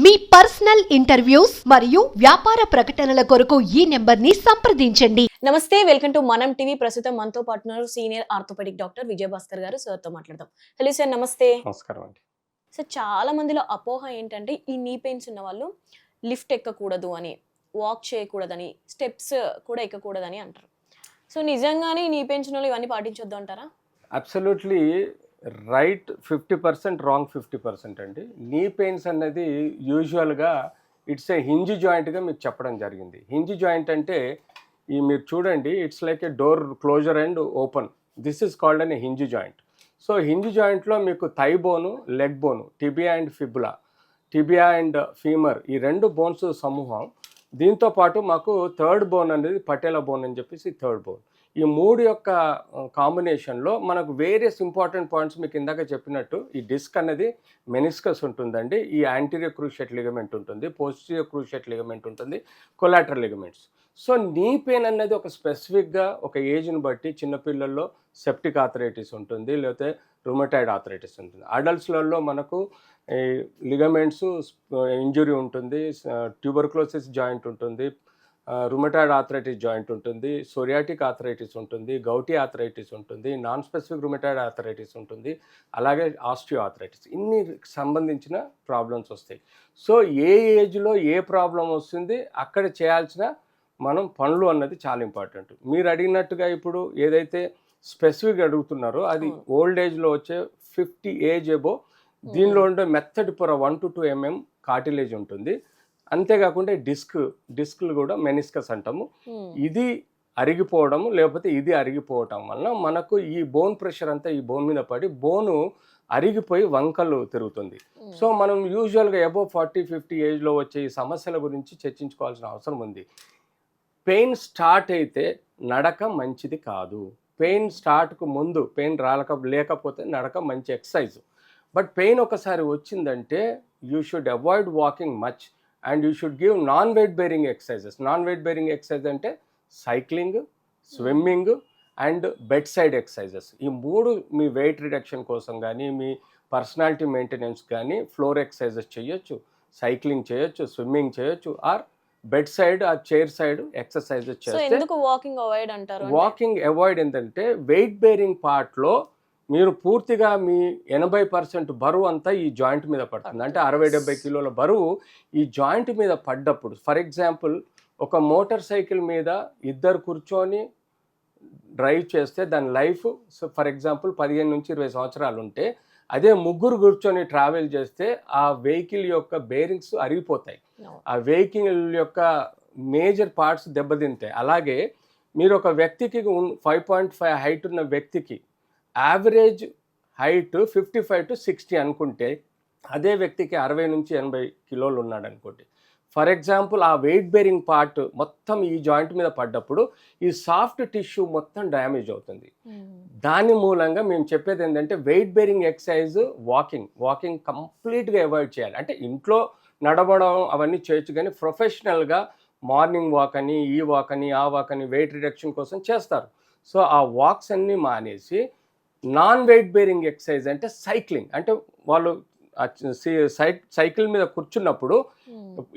మీ personal interviews మరియు వ్యాపార ప్రకటనల కొరకు ఈ నెంబర్ని సంప్రదించండి. నమస్తే, వెల్కమ్ టు మనం టీవీ. ప్రస్తుతం మనతో పాటు senior orthopedic doctor Vijay Bhaskar గారు. సార్తో మాట్లాడదాం. హలో సార్, నమస్తే. నమస్కారం అండి. సార్, చాలా మందిలో అపోహ ఏంటంటే ఈ నీ పెయిన్స్ ఉన్న వాళ్ళు లిఫ్ట్ ఎక్కకూడదు అని, వాక్ చేయకూడదని, స్టెప్స్ కూడా ఎక్కకూడదని అంటారు. సో నిజంగానే నీ పెయిన్స్ ఉన్న వాళ్ళు ఇవన్నీ పాటించొద్దు అంటారా? అబ్సల్యూట్లీ రైట్ 50%, రాంగ్ 50% అండి. నీ పెయిన్స్ అన్నది యూజువల్గా ఇట్స్ ఏ హింజ్ జాయింట్గా మీకు చెప్పడం జరిగింది. హింజ్ జాయింట్ అంటే ఈ మీరు చూడండి, it's like a door closer and open. This is called an hinge joint. So hinge జాయింట్లో మీకు thigh bone, leg bone, tibia and fibula, tibia and femur, ఈ రెండు బోన్స్ సమూహం. దీంతో పాటు మాకు థర్డ్ బోన్ అనేది పటేలా బోన్ అని చెప్పేసి థర్డ్ బోన్. ఈ మూడు యొక్క కాంబినేషన్లో మనకు వేరియస్ ఇంపార్టెంట్ పాయింట్స్ మీకు ఇందాక చెప్పినట్టు ఈ డిస్క్ అనేది మెనిస్కస్ ఉంటుందండి, ఈ యాంటీరియర్ క్రూషియేట్ లిగమెంట్ ఉంటుంది, పోస్టీరియర్ క్రూషియేట్ లిగమెంట్ ఉంటుంది, collateral ligaments. So knee pain అనేది ఒక స్పెసిఫిక్గా ఒక ఏజ్ని బట్టి చిన్నపిల్లల్లో సెప్టిక్ ఆర్థరైటిస్ ఉంటుంది, లేకపోతే రుమటాయిడ్ ఆర్థరైటిస్ ఉంటుంది. అడల్ట్స్లలో మనకు లిగమెంట్స్ ఇంజురీ ఉంటుంది, ట్యూబర్క్లోసిస్ జాయింట్ ఉంటుంది, రుమటాయిడ్ ఆర్థరైటిస్ జాయింట్ ఉంటుంది, సోరియాటిక్ ఆర్థరైటిస్ ఉంటుంది, గౌటీ ఆర్థరైటిస్ ఉంటుంది, నాన్ స్పెసిఫిక్ రుమటాయిడ్ ఆర్థరైటిస్ ఉంటుంది, అలాగే ఆస్టియో ఆర్థరైటిస్. ఇన్ని సంబంధించిన ప్రాబ్లమ్స్ వస్తాయి. సో ఏ ఏజ్లో ఏ ప్రాబ్లం వస్తుంది అక్కడ చేయాల్సిన మనం పనులు అన్నది చాలా ఇంపార్టెంట్. మీరు అడిగినట్టుగా ఇప్పుడు ఏదైతే స్పెసిఫిక్ అడుగుతున్నారో అది ఓల్డ్ ఏజ్లో వచ్చే 50 ఏజ్ ఎబో. దీనిలో ఉండే మెథడ్ పొర 1 to 2 mm కార్టిలేజ్ ఉంటుంది. అంతేకాకుండా డిస్క్లు కూడా మెనిస్కస్ అంటాము. ఇది అరిగిపోవడము లేకపోతే ఇది అరిగిపోవటం వలన మనకు ఈ బోన్ ప్రెషర్ అంతా ఈ బోన్ మీద పడి బోను అరిగిపోయి వంకలు తిరుగుతుంది. సో మనం యూజువల్గా అబోవ్ 40-50 ఏజ్లో వచ్చే ఈ సమస్యల గురించి చర్చించుకోవాల్సిన అవసరం ఉంది. పెయిన్ స్టార్ట్ అయితే నడక మంచిది కాదు. పెయిన్ స్టార్ట్కు ముందు పెయిన్ లేకపోతే నడక మంచి ఎక్సర్సైజ్. బట్ పెయిన్ ఒకసారి వచ్చిందంటే you should avoid walking much and you should give non weight bearing exercises. Non weight bearing exercise అంటే cycling, swimming and bed side exercises. ఈ మూడు మీ వెయిట్ రిడక్షన్ కోసం కానీ మీ పర్సనాలిటీ మెయింటెనెన్స్ కానీ ఫ్లోర్ ఎక్సర్సైజెస్ చేయొచ్చు, సైక్లింగ్ చేయొచ్చు, స్విమ్మింగ్ చేయొచ్చు, ఆర్ బెడ్ సైడ్ ఆ చైర్ సైడ్ ఎక్సర్సైజెస్ చేస్తే. వాకింగ్ అవాయిడ్ ఏంటంటే వెయిట్ బేరింగ్ పార్ట్లో మీరు పూర్తిగా మీ 80% బరువు అంతా ఈ జాయింట్ మీద పడుతుంది. అంటే 60-70 కిలోల బరువు ఈ జాయింట్ మీద పడ్డప్పుడు, ఫర్ ఎగ్జాంపుల్ ఒక మోటార్ సైకిల్ మీద ఇద్దరు కూర్చొని డ్రైవ్ చేస్తే దాని లైఫ్ ఫర్ ఎగ్జాంపుల్ 15 నుంచి 20 సంవత్సరాలు ఉంటే, అదే ముగ్గురు కూర్చొని ట్రావెల్ చేస్తే ఆ వెహికల్ యొక్క బేరింగ్స్ అరిగిపోతాయి, ఆ వెహికల్ యొక్క మేజర్ పార్ట్స్ దెబ్బతింటాయి. అలాగే మీరు ఒక వ్యక్తికి 5.5 హైట్ ఉన్న వ్యక్తికి యావరేజ్ హైట్ 55 to 60 అనుకుంటే, అదే వ్యక్తికి 60 నుంచి 80 కిలోలు ఉన్నాడు అనుకోండి. ఫర్ ఎగ్జాంపుల్ ఆ వెయిట్ బేరింగ్ పార్ట్ మొత్తం ఈ జాయింట్ మీద పడ్డప్పుడు ఈ సాఫ్ట్ టిష్యూ మొత్తం డ్యామేజ్ అవుతుంది. దాని మూలంగా మేము చెప్పేది ఏంటంటే వెయిట్ బేరింగ్ ఎక్సర్సైజ్ వాకింగ్ కంప్లీట్గా అవాయిడ్ చేయాలి. అంటే ఇంట్లో నడవడం అవన్నీ చేయొచ్చు, కానీ ప్రొఫెషనల్గా మార్నింగ్ వాక్ అని, ఈ వాక్ అని, ఆ వాక్ అని వెయిట్ రిడక్షన్ కోసం చేస్తారు. సో ఆ వాక్స్ అన్నీ మానేసి నాన్ వెయిట్ బేరింగ్ ఎక్సర్సైజ్ అంటే సైక్లింగ్. అంటే వాళ్ళు సైకిల్ మీద కూర్చున్నప్పుడు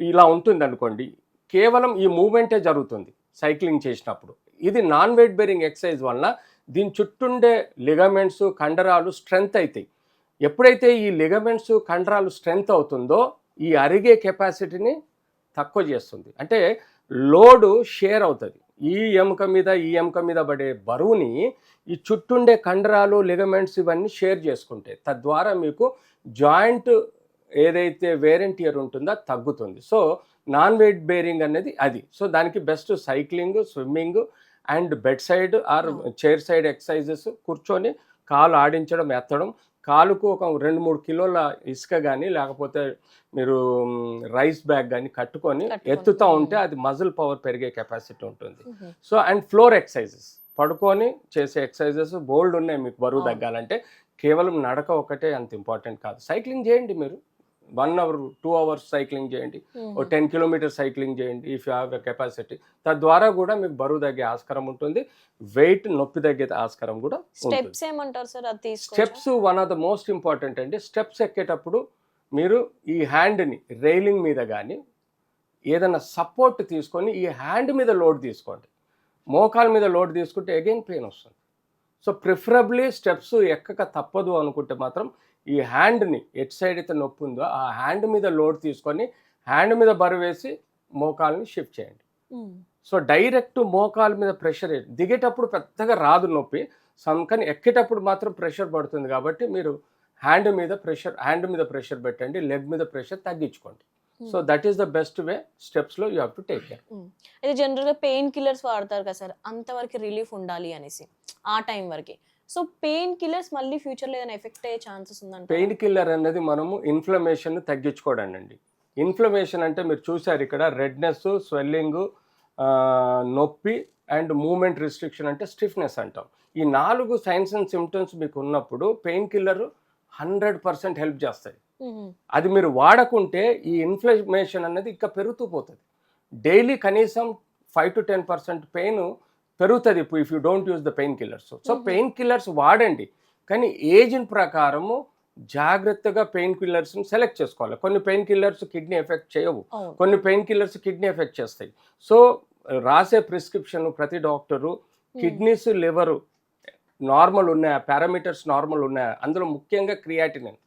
ఇలా ఉంటుంది అనుకోండి, కేవలం ఈ మూమెంటే జరుగుతుంది సైక్లింగ్ చేసినప్పుడు. ఇది నాన్ వెయిట్ బేరింగ్ ఎక్సర్సైజ్ వలన దీని చుట్టుండే లిగమెంట్స్, కండరాలు స్ట్రెంగ్త్ అవుతాయి. ఎప్పుడైతే ఈ లిగమెంట్స్, కండరాలు స్ట్రెంగ్త్ అవుతుందో ఈ అరిగే కెపాసిటీని తక్కువ చేస్తుంది. అంటే లోడు షేర్ అవుతుంది. ఈ ఎముక మీద పడే బరువుని ఈ చుట్టుండే కండరాలు, లిగమెంట్స్ ఇవన్నీ షేర్ చేసుకుంటాయి. తద్వారా మీకు జాయింట్ ఏదైతే వేర్ అండ్ టియర్ ఉంటుందో అది తగ్గుతుంది. సో నాన్ వెయిట్ బేరింగ్ అనేది అది. సో దానికి best cycling, swimming and bed side or chair side exercises. కూర్చొని కాలు ఆడించడం, ఎత్తడం, కాలుకు ఒక 2-3 కిలోల ఇసుక కానీ లేకపోతే మీరు రైస్ బ్యాగ్ కానీ కట్టుకొని ఎత్తుతూ ఉంటే అది మజిల్ పవర్ పెరిగే కెపాసిటీ ఉంటుంది. సో అండ్ ఫ్లోర్ ఎక్సర్సైజెస్, పడుకొని చేసే ఎక్సర్సైజెస్ బోల్డ్ ఉన్నాయి మీకు బరువు తగ్గాలంటే. కేవలం నడక ఒకటే అంత ఇంపార్టెంట్ కాదు. సైక్లింగ్ చేయండి, మీరు 1 hour 2 hours సైక్లింగ్ చేయండి, ఓ 10 kilometers సైక్లింగ్ చేయండి if you have a capacity. తద్వారా కూడా మీకు బరువు తగ్గే ఆస్కారం ఉంటుంది, వెయిట్ నొప్పి తగ్గే ఆస్కారం కూడా ఉంటుంది. స్టెప్స్ ఏమంటారు సార్? అది steps one of the most important అండి. స్టెప్స్ ఎక్కేటప్పుడు మీరు ఈ హ్యాండ్ని రైలింగ్ మీద కానీ ఏదైనా సపోర్ట్ తీసుకొని ఈ హ్యాండ్ మీద లోడ్ తీసుకోండి. మోకాల మీద లోడ్ తీసుకుంటే అగైన్ పెయిన్ వస్తుంది. సో ప్రిఫరబ్లీ స్టెప్స్ ఎక్కక తప్పదు అనుకుంటే మాత్రం ఈ హ్యాండ్ని ఎట్ సైడ్ అయితే నొప్పి ఉందో ఆ హ్యాండ్ మీద లోడ్ తీసుకొని హ్యాండ్ మీద బరువు వేసి మోకాల్ని షిఫ్ట్ చేయండి. సో డైరెక్ట్ మోకాల మీద ప్రెషర్ దిగేటప్పుడు పెద్దగా రాదు నొప్పి, కానీ ఎక్కేటప్పుడు మాత్రం ప్రెషర్ పడుతుంది. కాబట్టి మీరు హ్యాండ్ మీద ప్రెషర్ పెట్టండి, లెగ్ మీద ప్రెషర్ తగ్గించుకోండి. So that is the best way. స్టెప్స్లో you have to take care. అయితే జనరల్గా పెయిన్ కిల్లర్స్ వాడతారు కదా సార్, అంతవరకు రిలీఫ్ ఉండాలి అనేసి ఆ టైం వరకు. సో పెయిన్ కిల్లర్స్ మళ్ళీ ఫ్యూచర్లో ఏదైనా ఎఫెక్ట్ అయ్యే ఛాన్సెస్ ఉందంట? పెయిన్ కిల్లర్ అనేది మనము ఇన్ఫ్లమేషన్ తగ్గించుకోవడం అండి. ఇన్ఫ్లమేషన్ అంటే మీరు చూసారు ఇక్కడ రెడ్నెస్, స్వెల్లింగ్, నొప్పి అండ్ మూమెంట్ రిస్ట్రిక్షన్ అంటే స్టిఫ్నెస్ అంటాం. ఈ 4 సైన్స్ అండ్ సిమ్టమ్స్ మీకు ఉన్నప్పుడు పెయిన్ కిల్లర్ 100% హెల్ప్ చేస్తాయి. అది మీరు వాడకుంటే ఈ ఇన్ఫ్లమేషన్ అనేది ఇంకా పెరుగుతూ పోతుంది. డైలీ కనీసం 5 to 10% పెయిన్ పెరుగుతుంది if you don't use the pain killers. So pain killers వాడండి, కానీ ఏజ్ ప్రకారము జాగ్రత్తగా పెయిన్ కిల్లర్స్ని సెలెక్ట్ చేసుకోవాలి. కొన్ని పెయిన్ కిల్లర్స్ కిడ్నీ ఎఫెక్ట్ చేయవు, కొన్ని పెయిన్ కిల్లర్స్ కిడ్నీ ఎఫెక్ట్ చేస్తాయి. సో రాసే ప్రిస్క్రిప్షన్ ప్రతి డాక్టరు కిడ్నీస్, లివరు నార్మల్ ఉన్నాయా, పారామీటర్స్ నార్మల్ ఉన్నాయా, అందులో ముఖ్యంగా క్రియాటినిన్.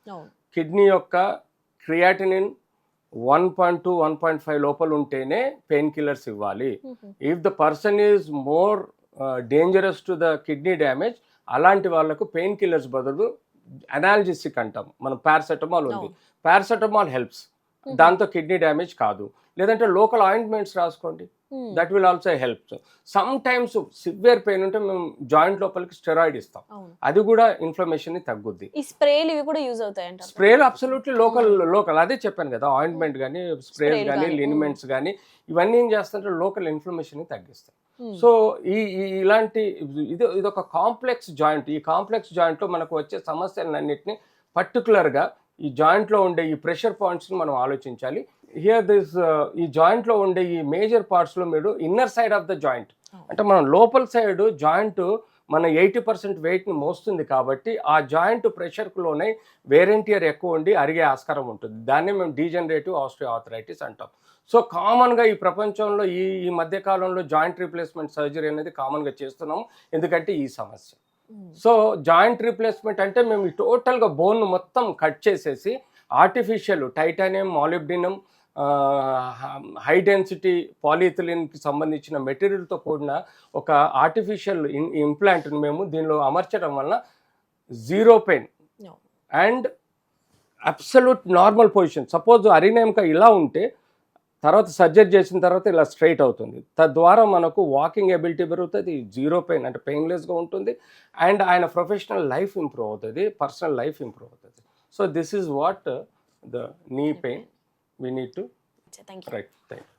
కిడ్నీ యొక్క క్రియాటినిన్ 1.2, 1.5 లోపల ఉంటేనే పెయిన్ కిల్లర్స్ ఇవ్వాలి. If the person is more dangerous to the kidney damage, అలాంటి వాళ్ళకు పెయిన్ కిల్లర్స్ బదులు అనాల్జెసిక్ అంటాం మనం, పారాసెటమాల్ ఉంది. పారాసెటమాల్ హెల్ప్స్, దాంతో కిడ్నీ డ్యామేజ్ కాదు. లేదంటే లోకల్ ఆయింట్మెంట్స్ రాసుకోండి, that will also help. Some times severe pain ఉంటే మేము జాయింట్ లోపలికి స్టెరాయిడ్ ఇస్తాం, అది కూడా ఇన్ఫ్లమేషన్ ని తగ్గుద్ది. ఈ స్ప్రేలు ఇవి కూడా యూజ్ అవుతాయంట? స్ప్రేలు అబ్సల్యూట్లీ లోకల్ అదే చెప్పాను కదా, ఆయింట్మెంట్ కానీ స్ప్రేలు కానీ లినిమెంట్స్ కానీ ఇవన్నీ ఏం చేస్తుంటే లోకల్ ఇన్ఫ్లమేషన్ ని తగ్గిస్తాయి. సో ఇలాంటి ఇది ఒక కాంప్లెక్స్ జాయింట్. ఈ కాంప్లెక్స్ జాయింట్లో మనకు వచ్చే సమస్యలన్నింటినీ పర్టికులర్గా ఈ జాయింట్లో ఉండే ఈ ప్రెషర్ పాయింట్స్ని మనం ఆలోచించాలి. హియర్ ఈ జాయింట్లో ఉండే ఈ మేజర్ పార్ట్స్లో మీరు inner side of the joint అంటే మనం లోపల సైడ్ జాయింట్ మన 80% వెయిట్ని మోస్తుంది కాబట్టి ఆ జాయింట్ ప్రెషర్కు లోనే వేరెంటియర్ ఎక్కువ ఉండి అరిగే ఆస్కారం ఉంటుంది. దాన్ని మేము డీజనరేటివ్ ఆస్టియోఆర్థరైటిస్ అంటాం. సో కామన్గా ఈ ప్రపంచంలో ఈ మధ్యకాలంలో జాయింట్ రీప్లేస్మెంట్ సర్జరీ అనేది కామన్గా చేస్తున్నాము, ఎందుకంటే ఈ సమస్య. సో జాయింట్ రీప్లేస్మెంట్ అంటే మేము ఈ టోటల్గా బోన్ మొత్తం కట్ చేసేసి artificial titanium, molybdenum, high density పాలిఇథిలిన్కి సంబంధించిన మెటీరియల్తో కూడిన ఒక ఆర్టిఫిషియల్ ఇంప్లాంట్ని మేము దీనిలో అమర్చడం వల్ల zero pain and absolute normal position. Suppose అరినేమక ఇలా ఉంటే తర్వాత సర్జరీ చేసిన తర్వాత ఇలా స్ట్రైట్ అవుతుంది. తద్వారా మనకు వాకింగ్ ఎబిలిటీ పెరుగుతుంది, జీరో పెయిన్ అంటే పెయిన్లెస్గా ఉంటుంది, అండ్ ఆయన ప్రొఫెషనల్ లైఫ్ ఇంప్రూవ్ అవుతుంది, పర్సనల్ లైఫ్ ఇంప్రూవ్ అవుతుంది. So this is what the knee pain we need to. Thank you. Right. Thank you.